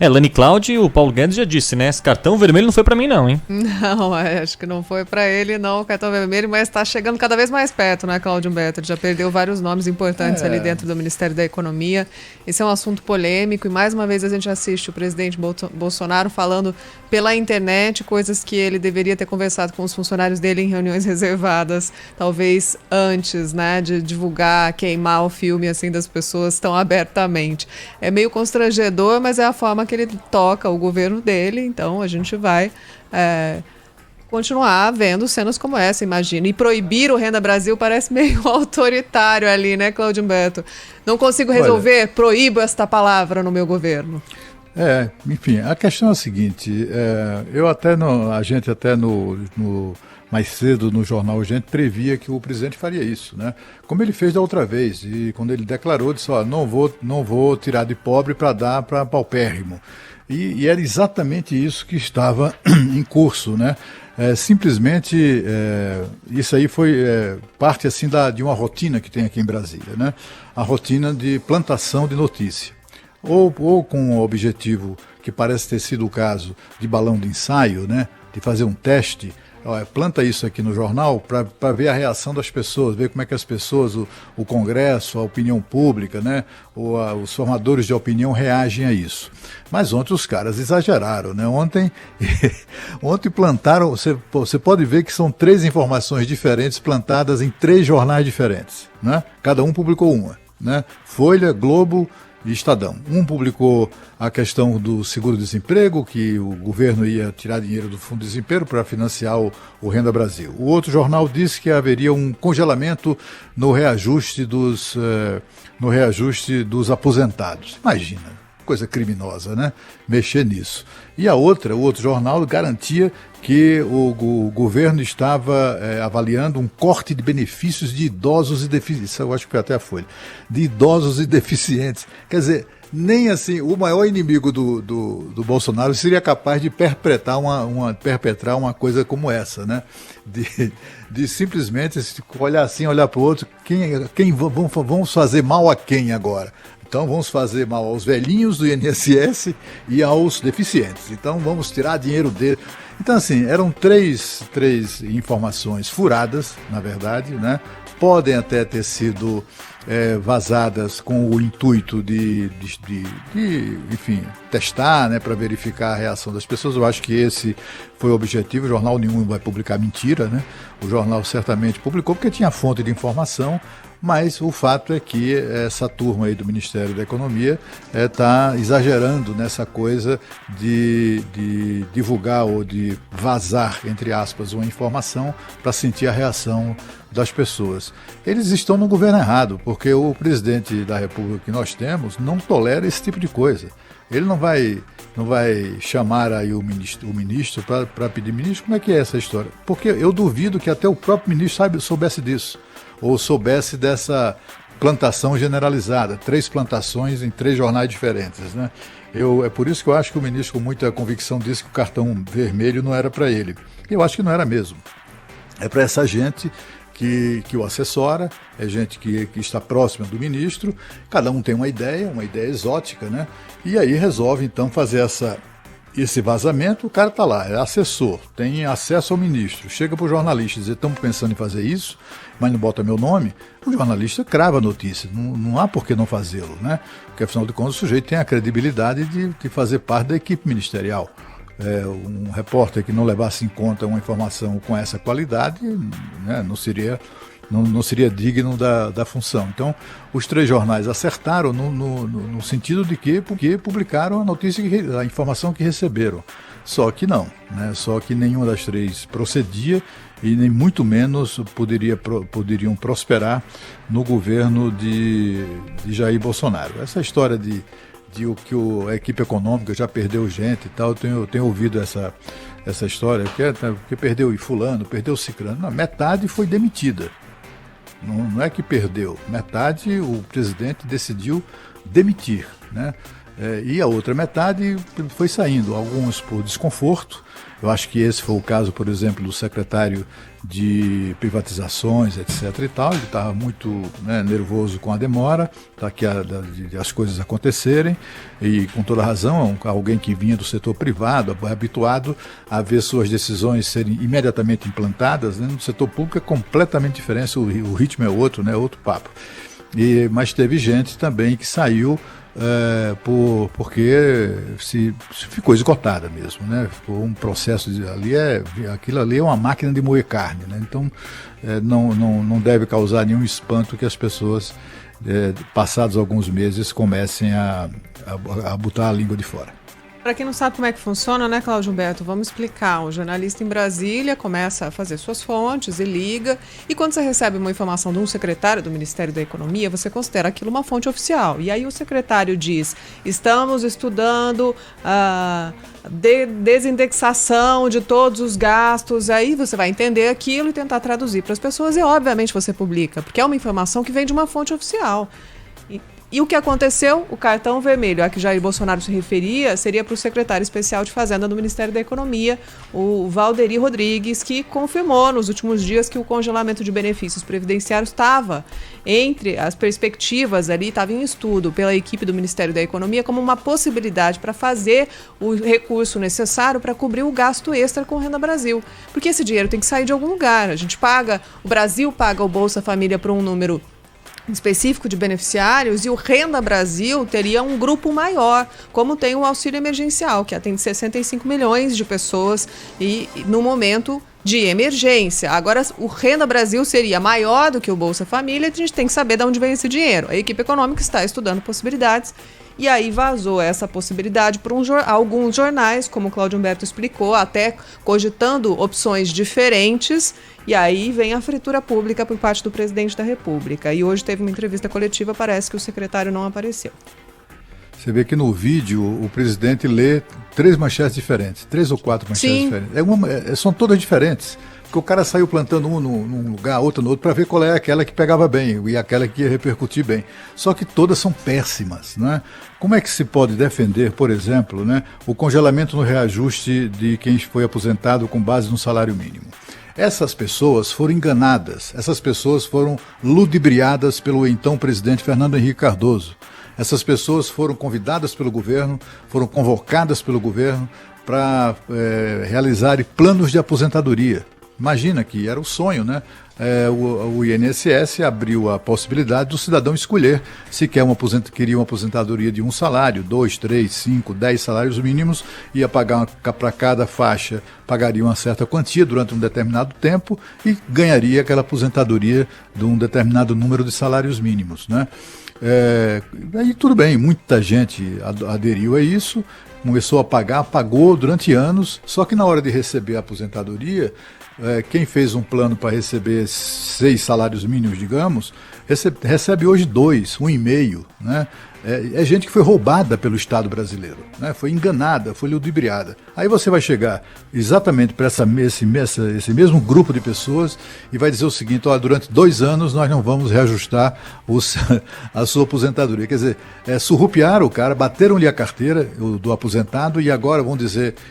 Lani Cláudio e o Paulo Guedes já disse, né? Esse cartão vermelho não foi pra mim não, hein? Não, acho que não foi pra ele não, o cartão vermelho, mas tá chegando cada vez mais perto, né, Cláudio Humberto? Ele já perdeu vários nomes importantes ali dentro do Ministério da Economia. Esse é um assunto polêmico e mais uma vez a gente assiste o presidente Bolsonaro falando pela internet coisas que ele deveria ter conversado com os funcionários dele em reuniões reservadas, talvez antes, né, de divulgar, queimar o filme assim das pessoas tão abertamente. É meio constrangedor, mas é a forma que ele toca o governo dele, então a gente vai continuar vendo cenas como essa, imagina. E proibir o Renda Brasil parece meio autoritário ali, né, Cláudio Humberto? Não consigo resolver, proíbo esta palavra no meu governo. Enfim, a questão é a seguinte, a gente até mais cedo no jornal a gente previa que o presidente faria isso, né? Como ele fez da outra vez, e quando ele declarou, disse, não vou tirar de pobre para dar para paupérrimo. E era exatamente isso que estava em curso, né? Simplesmente, isso aí foi parte assim de uma rotina que tem aqui em Brasília, né? A rotina de plantação de notícia. Ou com o objetivo, que parece ter sido o caso, de balão de ensaio, né? De fazer um teste. Planta isso aqui no jornal para ver a reação das pessoas, ver como é que as pessoas, o Congresso, a opinião pública, né, os formadores de opinião reagem a isso. Mas ontem os caras exageraram, né? Ontem plantaram, você pode ver que são 3 informações diferentes plantadas em 3 jornais diferentes, né? Cada um publicou uma, né? Folha, Globo e Estadão. Um publicou a questão do seguro-desemprego, que o governo ia tirar dinheiro do Fundo de Desemprego para financiar o Renda Brasil. O outro jornal disse que haveria um congelamento no reajuste dos aposentados. Imagina, coisa criminosa, né? Mexer nisso. E o outro jornal garantia que o governo estava avaliando um corte de benefícios de idosos e deficientes. Eu acho que foi até a Folha. De idosos e deficientes. Quer dizer, nem assim, o maior inimigo do Bolsonaro seria capaz de perpetrar uma coisa como essa, né? De simplesmente olhar assim, olhar para o outro, vamos fazer mal a quem agora? Então vamos fazer mal aos velhinhos do INSS e aos deficientes. Então vamos tirar dinheiro dele. Então assim, eram três informações furadas, na verdade, né? Podem até ter sido vazadas com o intuito de enfim, testar, né, para verificar a reação das pessoas. Eu acho que esse foi o objetivo. O jornal nenhum vai publicar mentira, né? O jornal certamente publicou porque tinha fonte de informação. Mas o fato é que essa turma aí do Ministério da Economia está exagerando nessa coisa de divulgar ou de vazar, entre aspas, uma informação para sentir a reação das pessoas. Eles estão no governo errado, porque o presidente da República que nós temos não tolera esse tipo de coisa. Ele não vai chamar aí o ministro para pedir, ministro, como é que é essa história? Porque eu duvido que até o próprio ministro soubesse disso, ou soubesse dessa plantação generalizada, 3 plantações em 3 jornais diferentes, né? É por isso que eu acho que o ministro, com muita convicção, disse que o cartão vermelho não era para ele. Eu acho que não era mesmo. É para essa gente que o assessora, é gente que está próxima do ministro, cada um tem uma ideia exótica, né? E aí resolve então fazer esse vazamento. O cara está lá, é assessor, tem acesso ao ministro, chega para o jornalista e diz, estamos pensando em fazer isso, mas não bota meu nome. O jornalista crava a notícia, não há por que não fazê-lo, né? Porque afinal de contas o sujeito tem a credibilidade de fazer parte da equipe ministerial. Um repórter que não levasse em conta uma informação com essa qualidade, né, não seria digno da função. Então, os 3 jornais acertaram no sentido de que publicaram a informação que receberam. Só que não, né? Só que nenhuma das 3 procedia e nem muito menos poderiam prosperar no governo de Jair Bolsonaro. Essa história de que a equipe econômica já perdeu gente e tal, eu tenho ouvido essa história, que perdeu fulano, perdeu ciclano. Não, metade foi demitida. Não é que perdeu, metade o presidente decidiu demitir, né? E a outra metade foi saindo, alguns por desconforto. Eu acho que esse foi o caso, por exemplo, do secretário de privatizações, etc. e tal. Ele estava muito, né, nervoso com a demora, de as coisas acontecerem, e com toda razão, alguém que vinha do setor privado, habituado a ver suas decisões serem imediatamente implantadas, né? No setor público é completamente diferente, o ritmo é outro, né, outro papo. Mas teve gente também que saiu porque se ficou esgotada mesmo, né? Ficou um processo aquilo ali é uma máquina de moer carne, né? Então não deve causar nenhum espanto que as pessoas, passados alguns meses, comecem a botar a língua de fora. Para quem não sabe como é que funciona, né, Cláudio Humberto, vamos explicar. O jornalista em Brasília começa a fazer suas fontes e liga, e quando você recebe uma informação de um secretário do Ministério da Economia, você considera aquilo uma fonte oficial. E aí o secretário diz, estamos estudando a desindexação de todos os gastos, aí você vai entender aquilo e tentar traduzir para as pessoas, e obviamente você publica, porque é uma informação que vem de uma fonte oficial. E o que aconteceu? O cartão vermelho a que Jair Bolsonaro se referia seria para o secretário especial de Fazenda do Ministério da Economia, o Valderi Rodrigues, que confirmou nos últimos dias que o congelamento de benefícios previdenciários estava entre as perspectivas ali, estava em estudo pela equipe do Ministério da Economia como uma possibilidade para fazer o recurso necessário para cobrir o gasto extra com Renda Brasil. Porque esse dinheiro tem que sair de algum lugar. O Brasil paga o Bolsa Família para um número específico de beneficiários, e o Renda Brasil teria um grupo maior, como tem o auxílio emergencial, que atende 65 milhões de pessoas e no momento de emergência. Agora, o Renda Brasil seria maior do que o Bolsa Família, e a gente tem que saber de onde vem esse dinheiro. A equipe econômica está estudando possibilidades, e aí vazou essa possibilidade para alguns jornais, como o Cláudio Humberto explicou, até cogitando opções diferentes, e aí vem a fritura pública por parte do presidente da República. E hoje teve uma entrevista coletiva, parece que o secretário não apareceu. Você vê que no vídeo o presidente lê 3 manchetes diferentes, 3 ou 4 manchetes diferentes. São todas diferentes. Porque o cara saiu plantando um num lugar, outro no outro, para ver qual é aquela que pegava bem e aquela que ia repercutir bem. Só que todas são péssimas, né? Como é que se pode defender, por exemplo, né, o congelamento no reajuste de quem foi aposentado com base no salário mínimo? Essas pessoas foram enganadas, essas pessoas foram ludibriadas pelo então presidente Fernando Henrique Cardoso. Essas pessoas foram convidadas pelo governo, foram convocadas pelo governo para realizarem planos de aposentadoria. Imagina que era o sonho, né? O INSS abriu a possibilidade do cidadão escolher se queria uma aposentadoria de um salário, 2, 3, 5, 10 salários mínimos, ia pagar para cada faixa, pagaria uma certa quantia durante um determinado tempo e ganharia aquela aposentadoria de um determinado número de salários mínimos, né? Aí tudo bem, muita gente aderiu a isso, começou a pagar, pagou durante anos, só que na hora de receber a aposentadoria, quem fez um plano para receber 6 salários mínimos, digamos, recebe hoje 2, 1,5, né? É gente que foi roubada pelo Estado brasileiro, né? Foi enganada, foi ludibriada. Aí você vai chegar exatamente para esse mesmo grupo de pessoas e vai dizer o seguinte: olha, durante 2 anos nós não vamos reajustar a sua aposentadoria. Quer dizer, surrupiaram o cara, bateram-lhe a carteira do aposentado e agora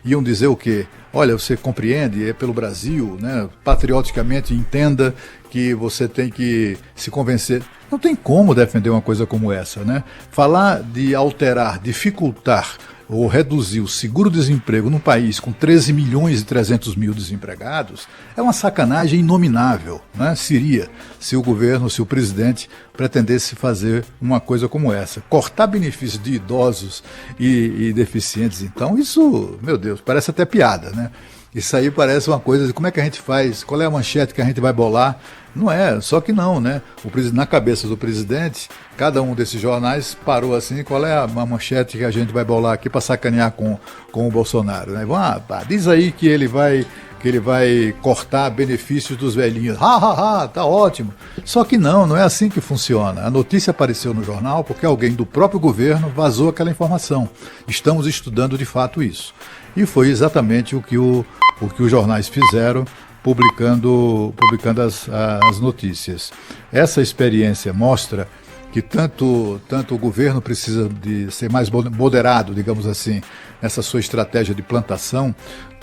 iam dizer o quê? Olha, você compreende, é pelo Brasil, né? Patrioticamente entenda que você tem que se convencer. Não tem como defender uma coisa como essa, né? Falar de alterar, dificultar ou reduzir o seguro-desemprego num país com 13 milhões e 300 mil desempregados é uma sacanagem inominável, né? Seria se o governo, se o presidente pretendesse fazer uma coisa como essa. Cortar benefícios de idosos e deficientes, então, isso, meu Deus, parece até piada, né? Isso aí parece uma coisa de como é que a gente faz, qual é a manchete que a gente vai bolar. Não é, só que não, né? Na cabeça do presidente, cada um desses jornais parou assim, qual é a manchete que a gente vai bolar aqui para sacanear com o Bolsonaro, né? Diz aí que ele vai cortar benefícios dos velhinhos. Tá ótimo. Só que não é assim que funciona. A notícia apareceu no jornal porque alguém do próprio governo vazou aquela informação. Estamos estudando de fato isso. E foi exatamente o que os jornais fizeram, publicando as notícias. Essa experiência mostra que tanto o governo precisa de ser mais moderado, digamos assim, nessa sua estratégia de plantação,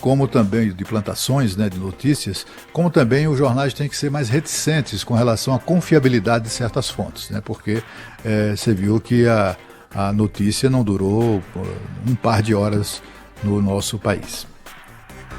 como também de plantações, né, de notícias, como também os jornais têm que ser mais reticentes com relação à confiabilidade de certas fontes, né, porque você viu que a notícia não durou um par de horas no nosso país.